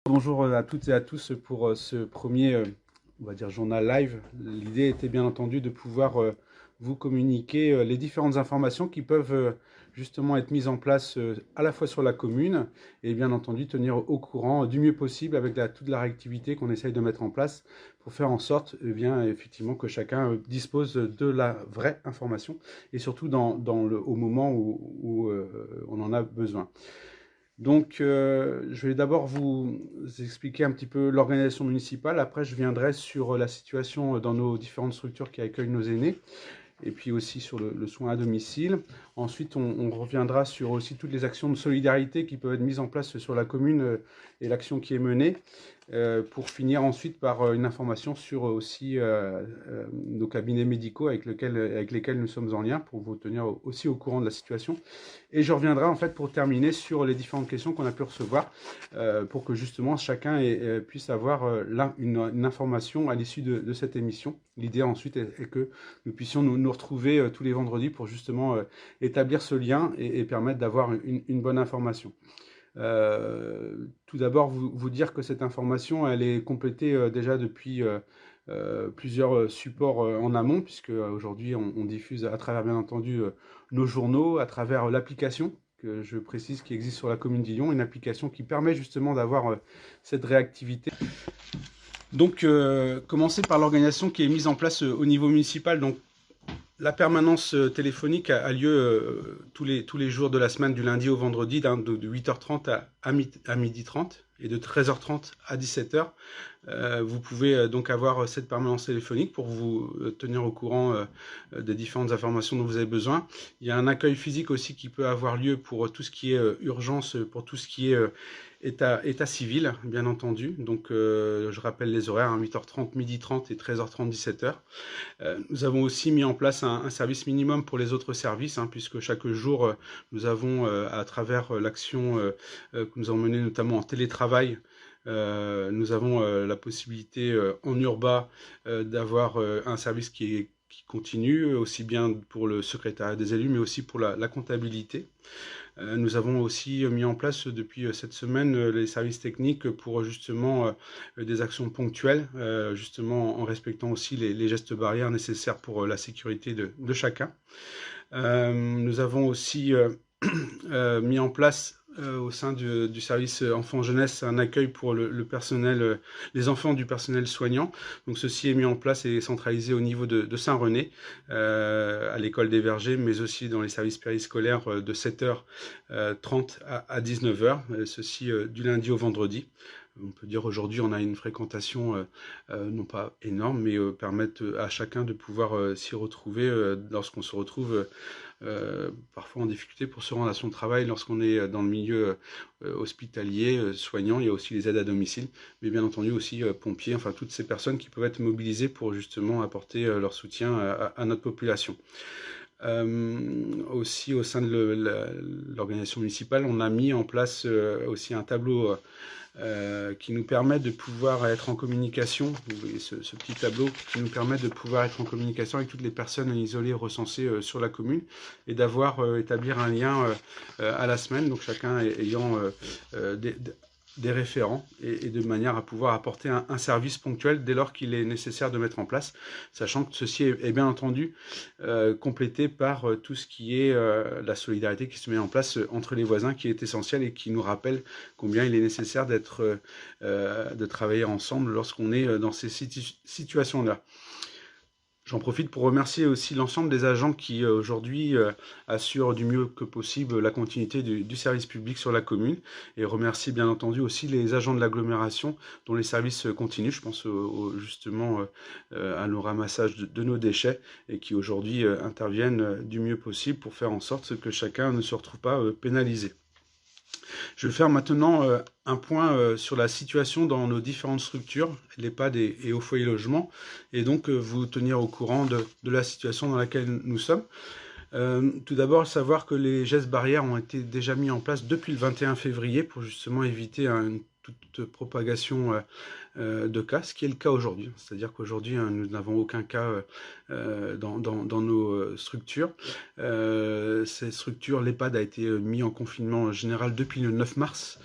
Bonjour à toutes et à tous pour ce premier, on va dire, journal live. L'idée était bien entendu de pouvoir vous communiquer les différentes informations qui peuvent justement être mises en place à la fois sur la commune et bien entendu tenir au courant du mieux possible avec toute la réactivité qu'on essaye de mettre en place pour faire en sorte bien, effectivement que chacun dispose de la vraie information et surtout au moment où on en a besoin. Donc, je vais d'abord vous expliquer un petit peu l'organisation municipale. Après, je viendrai sur la situation dans nos différentes structures qui accueillent nos aînés et puis aussi sur le soin à domicile. Ensuite, on reviendra sur aussi toutes les actions de solidarité qui peuvent être mises en place sur la commune et l'action qui est menée, pour finir ensuite par une information sur aussi nos cabinets médicaux avec lesquels nous sommes en lien pour vous tenir aussi au courant de la situation. Et je reviendrai en fait pour terminer sur les différentes questions qu'on a pu recevoir pour que justement chacun puisse avoir une information à l'issue de cette émission. L'idée ensuite est que nous puissions nous retrouver tous les vendredis pour justement établir ce lien et permettre d'avoir une bonne information. Tout d'abord, vous dire que cette information, elle est complétée déjà depuis plusieurs supports en amont, puisque aujourd'hui, on diffuse à travers, bien entendu, nos journaux, à travers l'application, que je précise qui existe sur la commune d'Illon, une application qui permet justement d'avoir cette réactivité. Donc, commencer par l'organisation qui est mise en place au niveau municipal. Donc, la permanence téléphonique a lieu tous les jours de la semaine, du lundi au vendredi, de 8h30 à 12h30 et de 13h30 à 17h. Vous pouvez donc avoir cette permanence téléphonique pour vous tenir au courant des différentes informations dont vous avez besoin. Il y a un accueil physique aussi qui peut avoir lieu pour tout ce qui est urgence, pour tout ce qui est état civil, bien entendu. Donc, je rappelle les horaires, 8h30, 12h30 et 13h30, 17h. Nous avons aussi mis en place un service minimum pour les autres services, puisque chaque jour, nous avons, à travers l'action que nous avons menée notamment en télétravail, nous avons la possibilité en urbain d'avoir un service qui continue, aussi bien pour le secrétariat des élus, mais aussi pour la comptabilité. Nous avons aussi mis en place depuis cette semaine les services techniques pour justement des actions ponctuelles, justement en respectant aussi les gestes barrières nécessaires pour la sécurité de chacun. Nous avons aussi mis en place au sein du service enfants-jeunesse un accueil pour le personnel, les enfants du personnel soignant. Donc ceci est mis en place et centralisé au niveau de Saint-René, à l'école des Vergers, mais aussi dans les services périscolaires de 7h30 à 19h, ceci du lundi au vendredi. On peut dire aujourd'hui on a une fréquentation non pas énorme, mais permettre à chacun de pouvoir s'y retrouver lorsqu'on se retrouve parfois en difficulté pour se rendre à son travail lorsqu'on est dans le milieu hospitalier, soignant. Il y a aussi les aides à domicile, mais bien entendu aussi pompiers, enfin toutes ces personnes qui peuvent être mobilisées pour justement apporter leur soutien à notre population. Aussi au sein de l'organisation municipale, on a mis en place aussi un tableau qui nous permet de pouvoir être en communication. Vous voyez ce petit tableau qui nous permet de pouvoir être en communication avec toutes les personnes isolées recensées sur la commune et établir un lien à la semaine, donc chacun ayant des référents et de manière à pouvoir apporter un service ponctuel dès lors qu'il est nécessaire de mettre en place, sachant que ceci est bien entendu complété par tout ce qui est la solidarité qui se met en place entre les voisins, qui est essentielle et qui nous rappelle combien il est nécessaire de travailler ensemble lorsqu'on est dans ces situations-là. J'en profite pour remercier aussi l'ensemble des agents qui aujourd'hui assurent du mieux que possible la continuité du service public sur la commune, et remercier bien entendu aussi les agents de l'agglomération dont les services continuent. Je pense justement à nos ramassages de nos déchets et qui aujourd'hui interviennent du mieux possible pour faire en sorte que chacun ne se retrouve pas pénalisé. Je vais faire maintenant un point sur la situation dans nos différentes structures, l'EHPAD et au foyer logement, et donc vous tenir au courant de la situation dans laquelle nous sommes. Tout d'abord, savoir que les gestes barrières ont été déjà mis en place depuis le 21 février pour justement éviter toute propagation de cas, ce qui est le cas aujourd'hui. C'est-à-dire qu'aujourd'hui, nous n'avons aucun cas dans nos structures. Ces structures, l'EHPAD a été mis en confinement général depuis le 9 mars,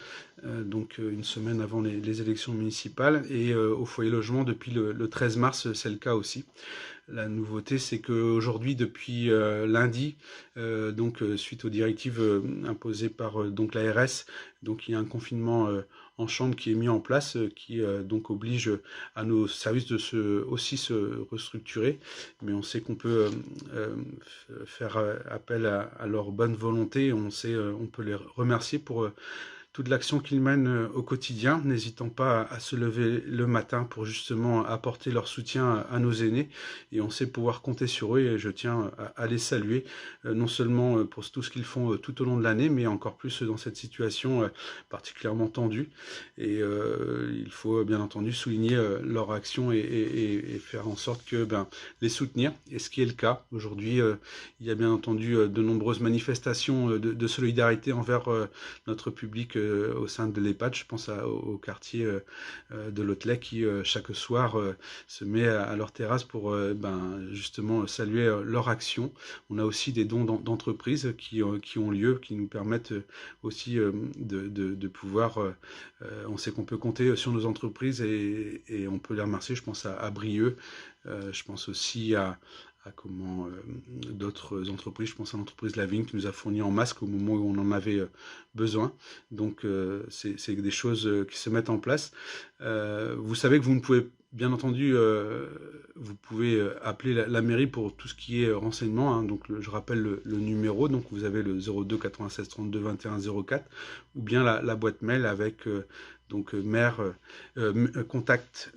donc une semaine avant les élections municipales, et au foyer logement depuis le 13 mars, c'est le cas aussi. La nouveauté, c'est qu'aujourd'hui, depuis lundi, suite aux directives imposées par donc l'ARS, donc il y a un confinement en chambre qui est mis en place, qui donc oblige à nos services de aussi se restructurer. Mais on sait qu'on peut faire appel à leur bonne volonté. On peut les remercier pour toute l'action qu'ils mènent au quotidien, n'hésitant pas à se lever le matin pour justement apporter leur soutien à nos aînés. Et on sait pouvoir compter sur eux, et je tiens à les saluer, non seulement pour tout ce qu'ils font tout au long de l'année, mais encore plus dans cette situation particulièrement tendue. Et il faut bien entendu souligner leur action et faire en sorte que les soutenir, et ce qui est le cas. Aujourd'hui, il y a bien entendu de nombreuses manifestations de solidarité envers notre public au sein de l'EHPAD. Je pense au quartier de l'Hôtelet qui chaque soir se met à leur terrasse pour justement saluer leur action. On a aussi des dons d'entreprises qui ont lieu, qui nous permettent aussi de pouvoir, on sait qu'on peut compter sur nos entreprises, et on peut les remercier. Je pense à Brieux, je pense aussi à d'autres entreprises. Je pense à l'entreprise Lavigne qui nous a fourni en masque au moment où on en avait besoin. Donc c'est des choses qui se mettent en place. Vous savez que vous ne pouvez, bien entendu, vous pouvez appeler la mairie pour tout ce qui est renseignement, hein. Donc je rappelle le numéro, donc vous avez le 02 96 32 21 04, ou bien la boîte mail avec contact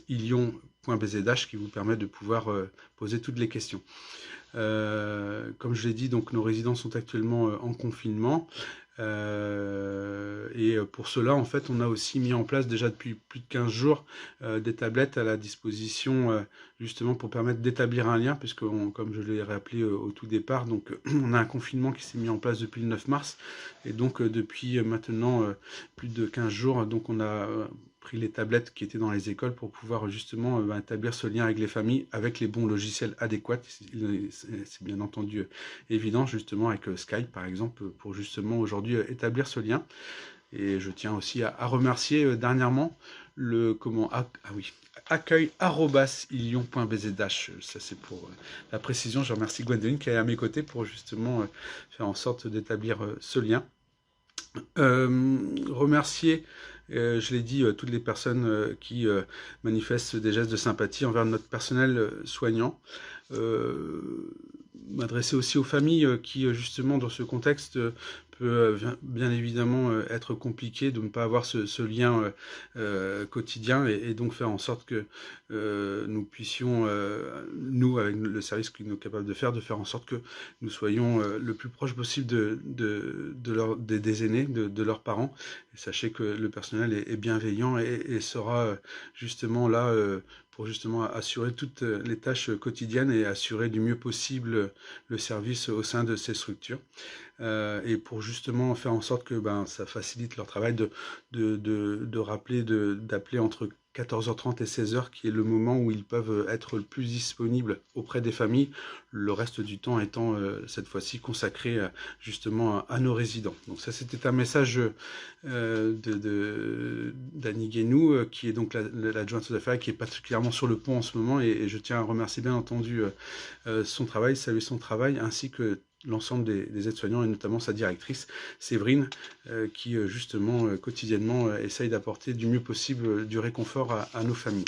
ilion.bzh, qui vous permet de pouvoir poser toutes les questions. Comme je l'ai dit, donc nos résidents sont actuellement en confinement. Et pour cela, en fait, on a aussi mis en place déjà depuis plus de 15 jours des tablettes à la disposition justement pour permettre d'établir un lien, puisque comme je l'ai rappelé au tout départ, donc on a un confinement qui s'est mis en place depuis le 9 mars, et donc depuis maintenant plus de 15 jours, donc on a pris les tablettes qui étaient dans les écoles pour pouvoir justement établir ce lien avec les familles, avec les bons logiciels adéquats. C'est bien entendu évident, justement avec Skype par exemple, pour justement aujourd'hui établir ce lien. Et je tiens aussi à remercier dernièrement accueil@ilion.bzh. Ça c'est pour la précision. Je remercie Gwendoline qui est à mes côtés pour justement faire en sorte d'établir ce lien. Remercier, je l'ai dit, toutes les personnes qui manifestent des gestes de sympathie envers notre personnel soignant. M'adresser aussi aux familles qui, justement, dans ce contexte, peut bien évidemment être compliqué de ne pas avoir ce lien quotidien, et donc faire en sorte que nous puissions, nous, avec le service que nous sommes capables de faire en sorte que nous soyons le plus proche possible des aînés, de leurs parents. Et sachez que le personnel est bienveillant et sera justement là pour justement assurer toutes les tâches quotidiennes et assurer du mieux possible le service au sein de ces structures. Et pour justement faire en sorte que ça facilite leur travail, de rappeler, d'appeler entre 14h30 et 16h, qui est le moment où ils peuvent être le plus disponibles auprès des familles, le reste du temps étant cette fois-ci consacré justement à nos résidents. Donc ça, c'était un message d'Annie Guénou, qui est donc l'adjointe aux affaires, qui est particulièrement sur le pont en ce moment, et je tiens à remercier bien entendu son travail, saluer son travail, ainsi que l'ensemble des aides-soignants, et notamment sa directrice, Séverine, qui justement quotidiennement essaye d'apporter du mieux possible du réconfort à nos familles.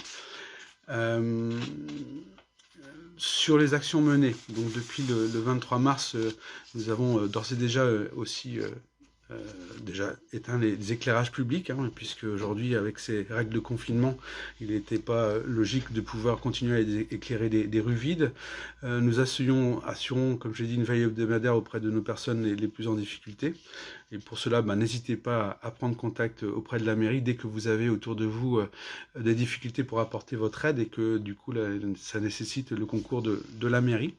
Sur les actions menées, donc depuis le 23 mars, nous avons d'ores et déjà aussi déjà éteint les éclairages publics, hein, puisque aujourd'hui, avec ces règles de confinement, il n'était pas logique de pouvoir continuer à éclairer des rues vides. Nous assurons, comme je l'ai dit, une veille hebdomadaire auprès de nos personnes les plus en difficulté. Et pour cela, n'hésitez pas à prendre contact auprès de la mairie dès que vous avez autour de vous des difficultés pour apporter votre aide, et que du coup, ça nécessite le concours de la mairie.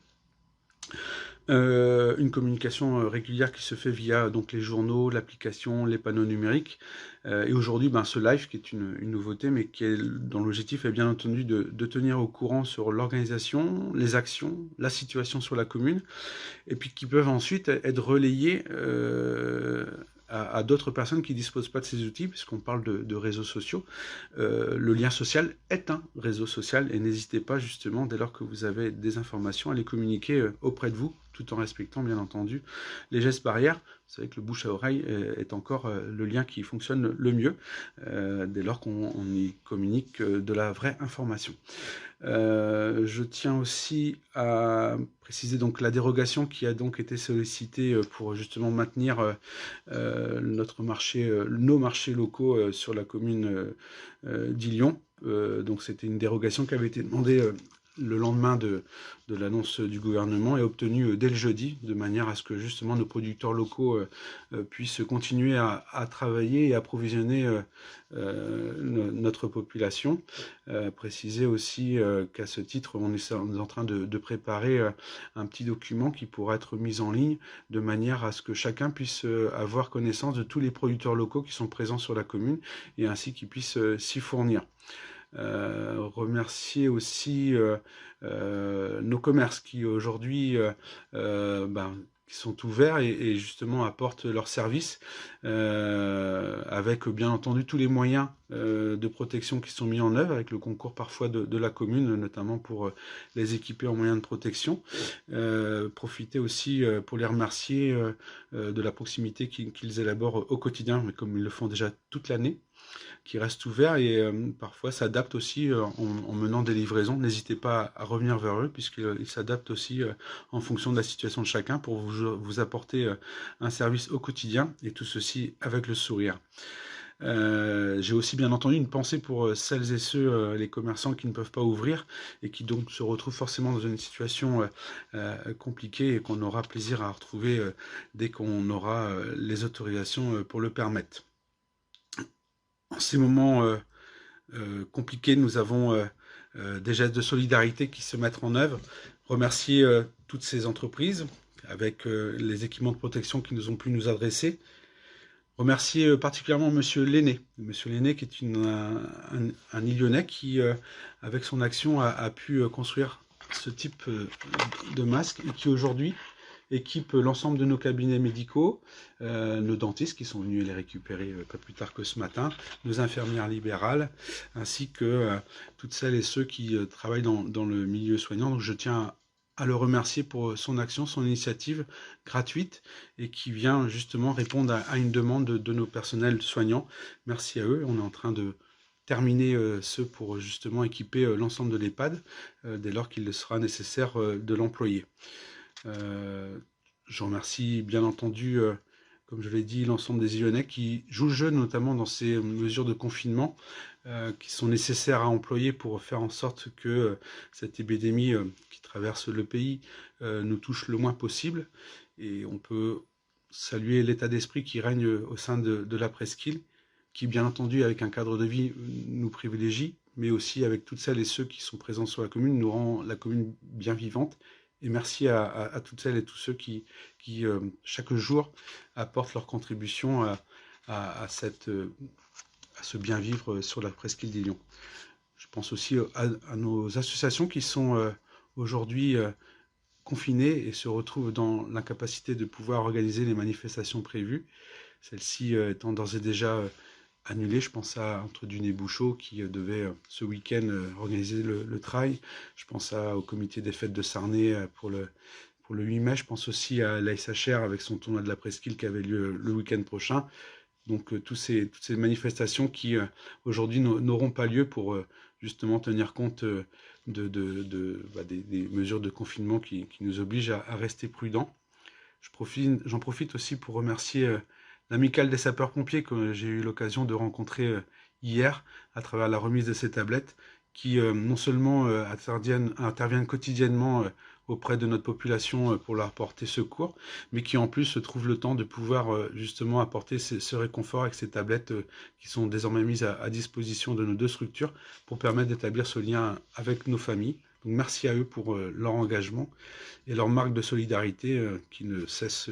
Une communication régulière qui se fait via donc les journaux, l'application, les panneaux numériques. Et aujourd'hui, ce live qui est une nouveauté, mais dont l'objectif est bien entendu de tenir au courant sur l'organisation, les actions, la situation sur la commune, et puis qui peuvent ensuite être relayés à d'autres personnes qui ne disposent pas de ces outils, puisqu'on parle de réseaux sociaux. Le lien social est un réseau social, et n'hésitez pas justement, dès lors que vous avez des informations, à les communiquer auprès de vous, tout en respectant bien entendu les gestes barrières. Vous savez que le bouche à oreille est encore le lien qui fonctionne le mieux, dès lors qu'on y communique de la vraie information. Je tiens aussi à préciser donc la dérogation qui a donc été sollicitée pour justement maintenir nos marchés locaux sur la commune d'Illion. Donc c'était une dérogation qui avait été demandée le lendemain de l'annonce du gouvernement et obtenue dès le jeudi, de manière à ce que justement nos producteurs locaux puissent continuer à travailler et approvisionner notre population. Préciser aussi qu'à ce titre, on est en train de préparer un petit document qui pourra être mis en ligne de manière à ce que chacun puisse avoir connaissance de tous les producteurs locaux qui sont présents sur la commune et ainsi qu'ils puissent s'y fournir. Remercier aussi nos commerces qui aujourd'hui qui sont ouverts et justement apportent leurs services avec bien entendu tous les moyens de protection qui sont mis en œuvre, avec le concours parfois de la commune, notamment pour les équiper en moyens de protection. Profiter aussi pour les remercier de la proximité qu'ils élaborent au quotidien, mais comme ils le font déjà toute l'année, qui reste ouvert et parfois s'adapte aussi en menant des livraisons. N'hésitez pas à revenir vers eux puisqu'ils s'adaptent aussi en fonction de la situation de chacun pour vous apporter un service au quotidien et tout ceci avec le sourire. J'ai aussi bien entendu une pensée pour celles et ceux, les commerçants qui ne peuvent pas ouvrir et qui donc se retrouvent forcément dans une situation compliquée et qu'on aura plaisir à retrouver dès qu'on aura les autorisations pour le permettre. En ces moments compliqués, nous avons des gestes de solidarité qui se mettent en œuvre. Remercier toutes ces entreprises avec les équipements de protection qui nous ont pu nous adresser. Remercier particulièrement Monsieur Lenné. Monsieur Lenné qui est un Illionais qui, avec son action, a pu construire ce type de masque et qui aujourd'hui équipe l'ensemble de nos cabinets médicaux, nos dentistes qui sont venus les récupérer pas plus tard que ce matin, nos infirmières libérales, ainsi que toutes celles et ceux qui travaillent dans le milieu soignant. Donc je tiens à le remercier pour son action, son initiative gratuite et qui vient justement répondre à une demande de nos personnels soignants. Merci à eux. On est en train de terminer ce pour justement équiper l'ensemble de l'EHPAD dès lors qu'il sera nécessaire de l'employer. Je remercie bien entendu, comme je l'ai dit, l'ensemble des Illionais qui jouent le jeu, notamment dans ces mesures de confinement qui sont nécessaires à employer pour faire en sorte que cette épidémie qui traverse le pays nous touche le moins possible. Et on peut saluer l'état d'esprit qui règne au sein de la presqu'île, qui bien entendu avec un cadre de vie nous privilégie, mais aussi avec toutes celles et ceux qui sont présents sur la commune, nous rend la commune bien vivante. Et merci à toutes celles et tous ceux qui chaque jour, apportent leur contribution à ce bien-vivre sur la presqu'île d'Illion. Je pense aussi à nos associations qui sont aujourd'hui confinées et se retrouvent dans l'incapacité de pouvoir organiser les manifestations prévues. Celles-ci étant d'ores et déjà annulé. Je pense à Entre Dunes et Bouchot qui devait ce week-end organiser le trail. Je pense au comité des fêtes de Sarney pour le 8 mai. Je pense aussi à l'ASHR avec son tournoi de la presqu'île qui avait lieu le week-end prochain. Donc toutes ces manifestations qui aujourd'hui n'auront pas lieu pour justement tenir compte des mesures de confinement qui nous obligent à rester prudents. J'en profite aussi pour remercier l'amicale des sapeurs-pompiers que j'ai eu l'occasion de rencontrer hier à travers la remise de ces tablettes qui non seulement interviennent quotidiennement auprès de notre population pour leur apporter secours, mais qui en plus trouvent le temps de pouvoir justement apporter ce réconfort avec ces tablettes qui sont désormais mises à disposition de nos deux structures pour permettre d'établir ce lien avec nos familles. Donc merci à eux pour leur engagement et leur marque de solidarité qui ne cesse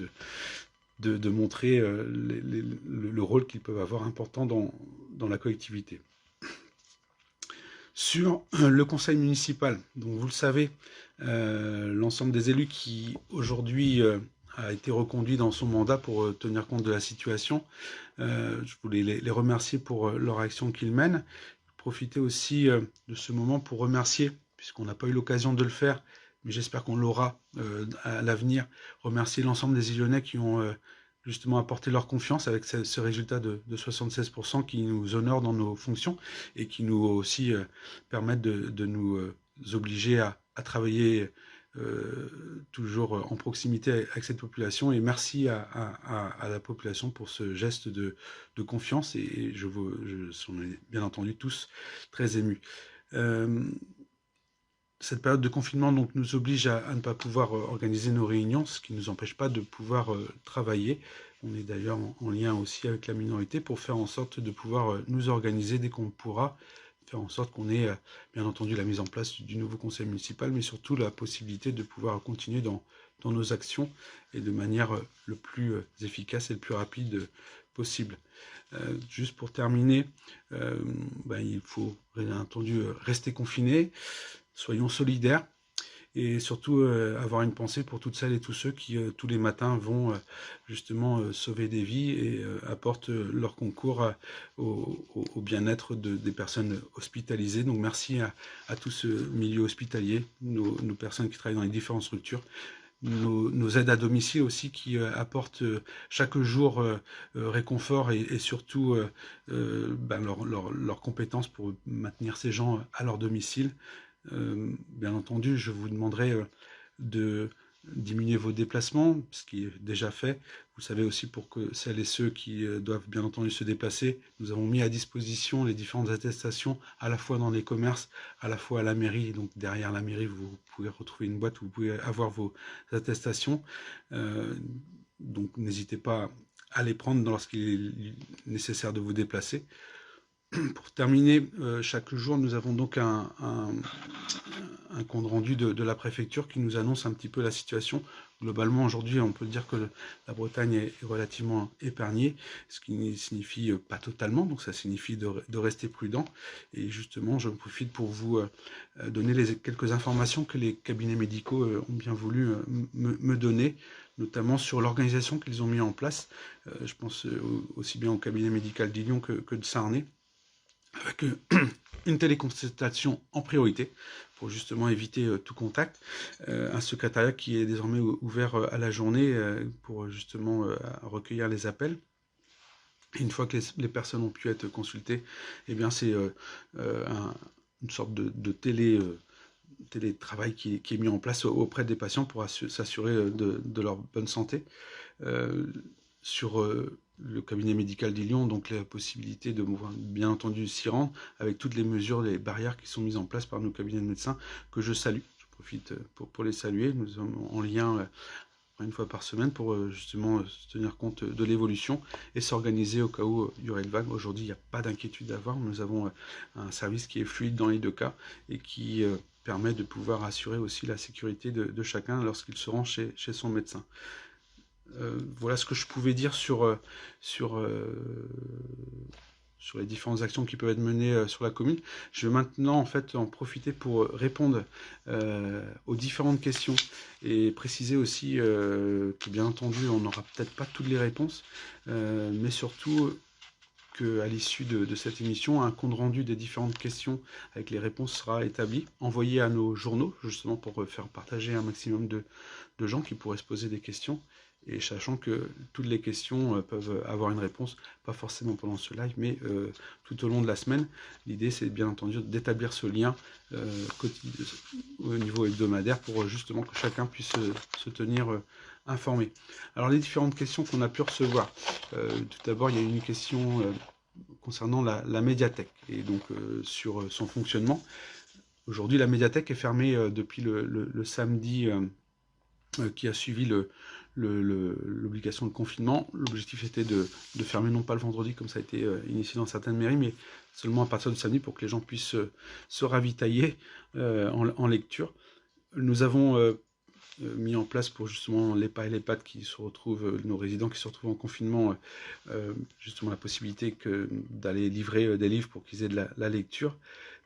de montrer le rôle qu'ils peuvent avoir important dans la collectivité. Sur le conseil municipal, donc vous le savez, l'ensemble des élus qui aujourd'hui a été reconduit dans son mandat pour tenir compte de la situation. Je voulais les remercier pour leur action qu'ils mènent. Profiter aussi de ce moment pour remercier, puisqu'on n'a pas eu l'occasion de le faire, mais j'espère qu'on l'aura à l'avenir, remercier l'ensemble des Illonnais qui ont justement apporté leur confiance avec ce résultat de 76% qui nous honore dans nos fonctions et qui nous aussi permettent de nous obliger à travailler toujours en proximité avec cette population. Et merci à la population pour ce geste de confiance et je on est bien entendu tous très émus. Cette période de confinement donc, nous oblige à ne pas pouvoir organiser nos réunions, ce qui ne nous empêche pas de pouvoir travailler. On est d'ailleurs en lien aussi avec la minorité pour faire en sorte de pouvoir nous organiser dès qu'on pourra, faire en sorte qu'on ait bien entendu la mise en place du nouveau conseil municipal, mais surtout la possibilité de pouvoir continuer dans nos actions et de manière le plus efficace et le plus rapide possible. Juste pour terminer, il faut bien entendu rester confiné. Soyons solidaires et surtout avoir une pensée pour toutes celles et tous ceux qui tous les matins vont justement sauver des vies et apportent leur concours au bien-être des personnes hospitalisées. Donc merci à tout ce milieu hospitalier, nos personnes qui travaillent dans les différentes structures, nos aides à domicile aussi qui apportent chaque jour réconfort et surtout leurs compétences pour maintenir ces gens à leur domicile. Bien entendu, je vous demanderai de diminuer vos déplacements, ce qui est déjà fait. Vous savez aussi pour que celles et ceux qui doivent bien entendu se déplacer, nous avons mis à disposition les différentes attestations à la fois dans les commerces, à la fois à la mairie. Donc derrière la mairie, vous pouvez retrouver une boîte où vous pouvez avoir vos attestations. Donc n'hésitez pas à les prendre lorsqu'il est nécessaire de vous déplacer. Pour terminer, chaque jour, nous avons donc un compte rendu de la préfecture qui nous annonce un petit peu la situation. Globalement, aujourd'hui, on peut dire que la Bretagne est relativement épargnée, ce qui ne signifie pas totalement, donc ça signifie de rester prudent. Et justement, je profite pour vous donner quelques informations que les cabinets médicaux ont bien voulu me donner, notamment sur l'organisation qu'ils ont mis en place. Je pense aussi bien au cabinet médical d'Illion que de Sarney, avec une téléconsultation en priorité pour justement éviter tout contact, un secrétariat qui est désormais ouvert à la journée pour justement recueillir les appels. Et une fois que les personnes ont pu être consultées, eh bien c'est une sorte de télétravail qui est mis en place auprès des patients pour s'assurer de leur bonne santé. Sur le cabinet médical d'Illion, donc la possibilité de bien entendu s'y rendre avec toutes les mesures, les barrières qui sont mises en place par nos cabinets de médecins que je salue. Je profite pour les saluer. Nous sommes en lien une fois par semaine pour justement tenir compte de l'évolution et s'organiser au cas où il y aurait une vague. Aujourd'hui, il n'y a pas d'inquiétude à avoir. Nous avons un service qui est fluide dans les deux cas et qui permet de pouvoir assurer aussi la sécurité de chacun lorsqu'il se rend chez son médecin. Voilà ce que je pouvais dire sur les différentes actions qui peuvent être menées sur la commune. Je vais maintenant en fait en profiter pour répondre aux différentes questions et préciser aussi que bien entendu on n'aura peut-être pas toutes les réponses, mais surtout qu'à l'issue de cette émission, un compte rendu des différentes questions avec les réponses sera établi, envoyé à nos journaux, justement pour faire partager un maximum de gens qui pourraient se poser des questions. Et sachant que toutes les questions peuvent avoir une réponse, pas forcément pendant ce live, mais tout au long de la semaine. L'idée, c'est bien entendu d'établir ce lien au niveau hebdomadaire pour justement que chacun puisse se tenir informé. Alors, les différentes questions qu'on a pu recevoir. Tout d'abord, il y a une question concernant la médiathèque et donc sur son fonctionnement. Aujourd'hui, la médiathèque est fermée depuis le samedi qui a suivi l'obligation de confinement. L'objectif était de fermer non pas le vendredi comme ça a été initié dans certaines mairies, mais seulement à partir du samedi pour que les gens puissent se ravitailler en lecture. Nous avons mis en place pour justement les pas et les pattes qui se retrouvent, nos résidents qui se retrouvent en confinement, justement la possibilité d'aller livrer des livres pour qu'ils aient de la lecture.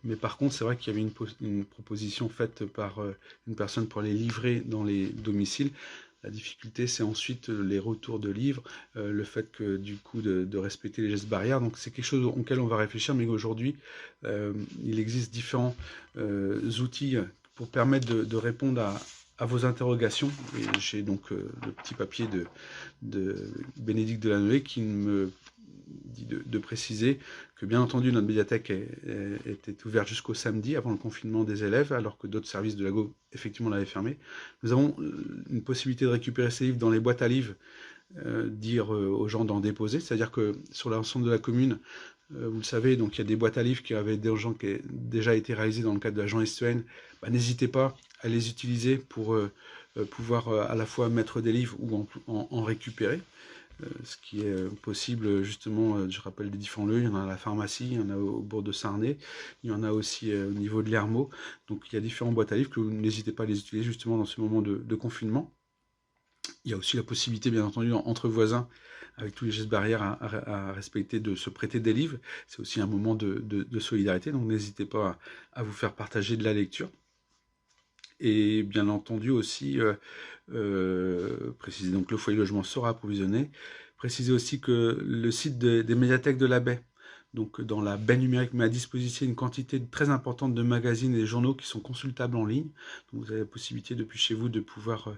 Mais par contre, c'est vrai qu'il y avait une proposition faite par une personne pour les livrer dans les domiciles. La difficulté, c'est ensuite les retours de livres, le fait que du coup de respecter les gestes barrières. Donc c'est quelque chose auquel on va réfléchir, mais aujourd'hui, il existe différents outils pour permettre de répondre à vos interrogations. Et j'ai donc le petit papier de Bénédicte Delanoë qui me dit de préciser que bien entendu notre médiathèque était ouverte jusqu'au samedi avant le confinement des élèves, alors que d'autres services de l'AGO effectivement l'avaient fermé. Nous avons une possibilité de récupérer ces livres dans les boîtes à livres, dire aux gens d'en déposer, c'est-à-dire que sur l'ensemble de la commune, vous le savez, donc il y a des boîtes à livres qui avaient déjà été réalisées dans le cadre de l'agent STN. N'hésitez pas à les utiliser pour pouvoir à la fois mettre des livres ou en récupérer. Ce qui est possible justement, je rappelle les différents lieux, il y en a à la pharmacie, il y en a au bourg de Sarney, il y en a aussi au niveau de l'Hermaux. Donc il y a différentes boîtes à livres que vous n'hésitez pas à les utiliser justement dans ce moment de confinement. Il y a aussi la possibilité, bien entendu, entre voisins, avec tous les gestes barrières à respecter, de se prêter des livres. C'est aussi un moment de solidarité, donc n'hésitez pas à vous faire partager de la lecture. Et bien entendu aussi, préciser donc le foyer logement sera approvisionné. Préciser aussi que le site des médiathèques de la baie, donc dans la baie numérique, met à disposition une quantité très importante de magazines et de journaux qui sont consultables en ligne. Donc vous avez la possibilité depuis chez vous de pouvoir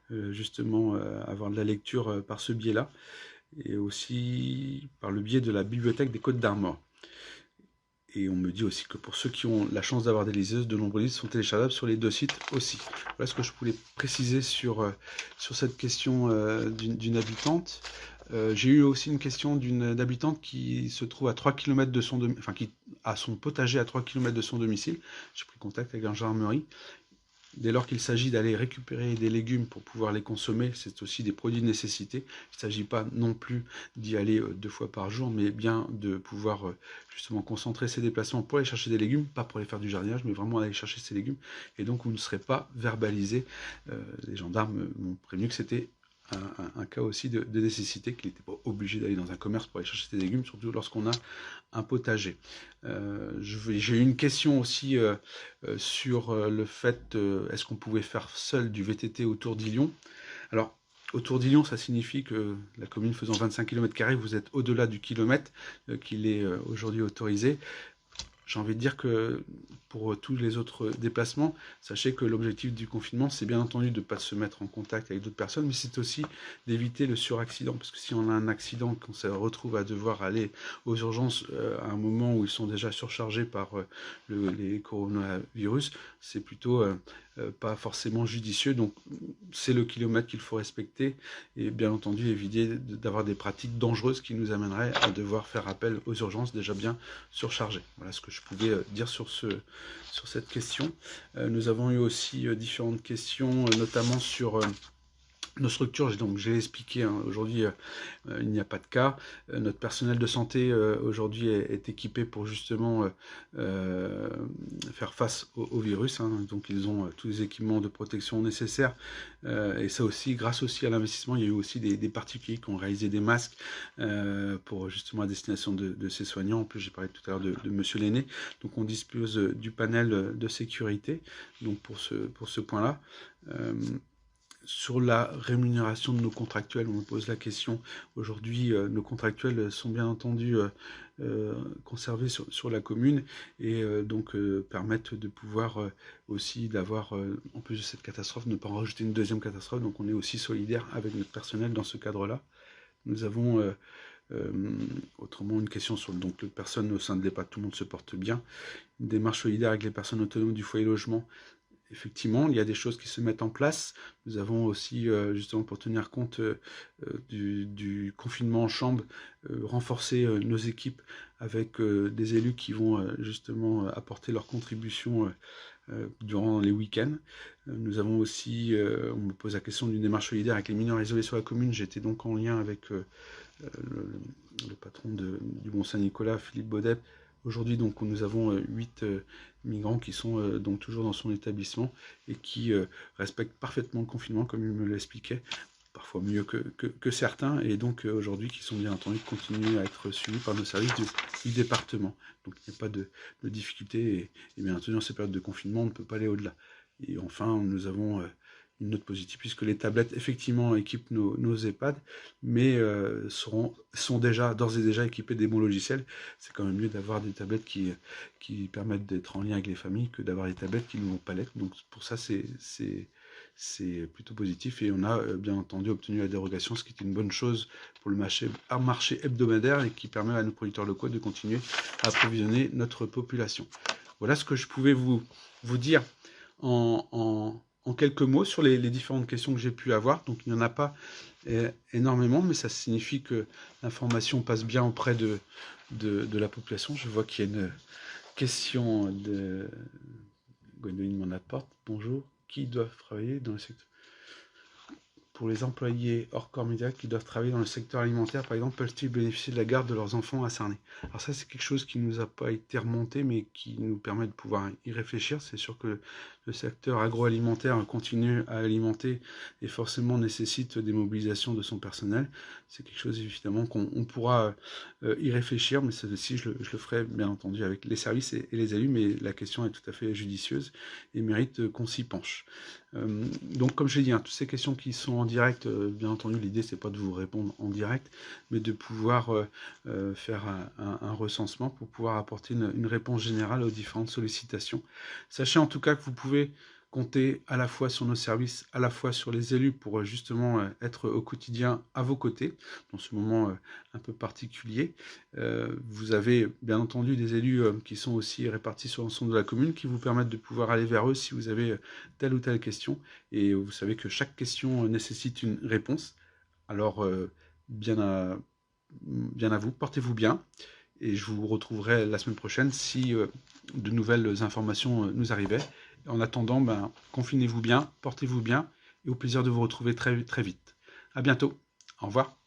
justement avoir de la lecture par ce biais-là, et aussi par le biais de la bibliothèque des Côtes d'Armor. Et on me dit aussi que pour ceux qui ont la chance d'avoir des liseuses, de nombreux livres sont téléchargeables sur les deux sites aussi. Voilà ce que je voulais préciser sur cette question d'une habitante. J'ai eu aussi une question d'une habitante qui se trouve à 3 km de son domicile, enfin qui a son potager à 3 km de son domicile. J'ai pris contact avec la gendarmerie. Dès lors qu'il s'agit d'aller récupérer des légumes pour pouvoir les consommer, c'est aussi des produits de nécessité. Il ne s'agit pas non plus d'y aller 2 fois par jour, mais bien de pouvoir justement concentrer ses déplacements pour aller chercher des légumes, pas pour aller faire du jardinage, mais vraiment aller chercher ses légumes. Et donc vous ne serez pas verbalisé. Les gendarmes m'ont prévenu que c'était un cas aussi de nécessité, qu'il n'était pas obligé d'aller dans un commerce pour aller chercher des légumes, surtout lorsqu'on a un potager. J'ai eu une question aussi sur le fait, est-ce qu'on pouvait faire seul du VTT autour d'Illion? Alors, autour d'Illion, ça signifie que la commune faisant 25 km², vous êtes au-delà du kilomètre qu'il est aujourd'hui autorisé. J'ai envie de dire que pour tous les autres déplacements, sachez que l'objectif du confinement, c'est bien entendu de ne pas se mettre en contact avec d'autres personnes, mais c'est aussi d'éviter le suraccident. Parce que si on a un accident, qu'on se retrouve à devoir aller aux urgences à un moment où ils sont déjà surchargés par les coronavirus, c'est plutôt pas forcément judicieux. Donc c'est le kilomètre qu'il faut respecter et bien entendu éviter d'avoir des pratiques dangereuses qui nous amèneraient à devoir faire appel aux urgences déjà bien surchargées. Voilà ce que je pouvais dire sur cette question. Nous avons eu aussi différentes questions, notamment sur nos structures. Donc j'ai expliqué, hein, aujourd'hui il n'y a pas de cas. Notre personnel de santé aujourd'hui est équipé pour justement faire face au virus, hein. Donc ils ont tous les équipements de protection nécessaires, et ça aussi, grâce aussi à l'investissement, il y a eu aussi des particuliers qui ont réalisé des masques pour justement à destination de ces soignants. En plus, j'ai parlé tout à l'heure de Monsieur Lenné. Donc on dispose du panel de sécurité, donc pour ce point-là. Sur la rémunération de nos contractuels, on me pose la question. Aujourd'hui, nos contractuels sont bien entendu conservés sur la commune et donc permettent de pouvoir aussi d'avoir, en plus de cette catastrophe, ne pas en rajouter une deuxième catastrophe. Donc on est aussi solidaire avec notre personnel dans ce cadre-là. Nous avons autrement une question sur donc, les personnes au sein de l'EHPAD, tout le monde se porte bien. Une démarche solidaire avec les personnes autonomes du foyer logement effectivement, il y a des choses qui se mettent en place. Nous avons aussi, justement pour tenir compte du confinement en chambre, renforcé nos équipes avec des élus qui vont justement apporter leur contribution durant les week-ends. Nous avons aussi, on me pose la question d'une démarche solidaire avec les mineurs isolés sur la commune. J'étais donc en lien avec le patron du Mont-Saint-Nicolas, Philippe Baudet. Aujourd'hui, donc, nous avons 8 migrants qui sont donc toujours dans son établissement et qui respectent parfaitement le confinement, comme il me l'expliquait, parfois mieux que certains, et donc aujourd'hui qui sont bien entendu continuer à être suivis par nos services du département. Donc il n'y a pas de difficulté, et bien entendu dans ces périodes de confinement, on ne peut pas aller au-delà. Et enfin, nous avons une note positive, puisque les tablettes, effectivement, équipent nos EHPAD, mais sont d'ores et déjà équipées des bons logiciels. C'est quand même mieux d'avoir des tablettes qui permettent d'être en lien avec les familles que d'avoir des tablettes qui ne vont pas l'être. Donc pour ça, c'est plutôt positif. Et on a bien entendu obtenu la dérogation, ce qui est une bonne chose pour le marché hebdomadaire et qui permet à nos producteurs locaux de continuer à approvisionner notre population. Voilà ce que je pouvais vous dire en quelques mots sur les différentes questions que j'ai pu avoir. Donc il n'y en a pas énormément, mais ça signifie que l'information passe bien auprès de la population. Je vois qu'il y a une question de Gwendoline m'en apporte. Bonjour. Qui doivent travailler dans le secteur? Pour les employés hors corps médical qui doivent travailler dans le secteur alimentaire, par exemple, peuvent-ils bénéficier de la garde de leurs enfants à Sarney? Alors ça, c'est quelque chose qui ne nous a pas été remonté, mais qui nous permet de pouvoir y réfléchir. C'est sûr que le secteur agroalimentaire continue à alimenter et forcément nécessite des mobilisations de son personnel. C'est quelque chose, évidemment, qu'on pourra y réfléchir, mais celle-ci, je le ferai, bien entendu, avec les services et les élus, mais la question est tout à fait judicieuse et mérite qu'on s'y penche. Donc, comme je l'ai dit, toutes ces questions qui sont en direct, bien entendu, l'idée, c'est pas de vous répondre en direct, mais de pouvoir faire un recensement pour pouvoir apporter une réponse générale aux différentes sollicitations. Sachez en tout cas que vous pouvez compter à la fois sur nos services, à la fois sur les élus pour justement être au quotidien à vos côtés, dans ce moment un peu particulier. Vous avez bien entendu des élus qui sont aussi répartis sur l'ensemble de la commune, qui vous permettent de pouvoir aller vers eux si vous avez telle ou telle question. Et vous savez que chaque question nécessite une réponse. Alors, bien à vous, portez-vous bien. Et je vous retrouverai la semaine prochaine si de nouvelles informations nous arrivaient. En attendant, confinez-vous bien, portez-vous bien et au plaisir de vous retrouver très, très vite. À bientôt. Au revoir.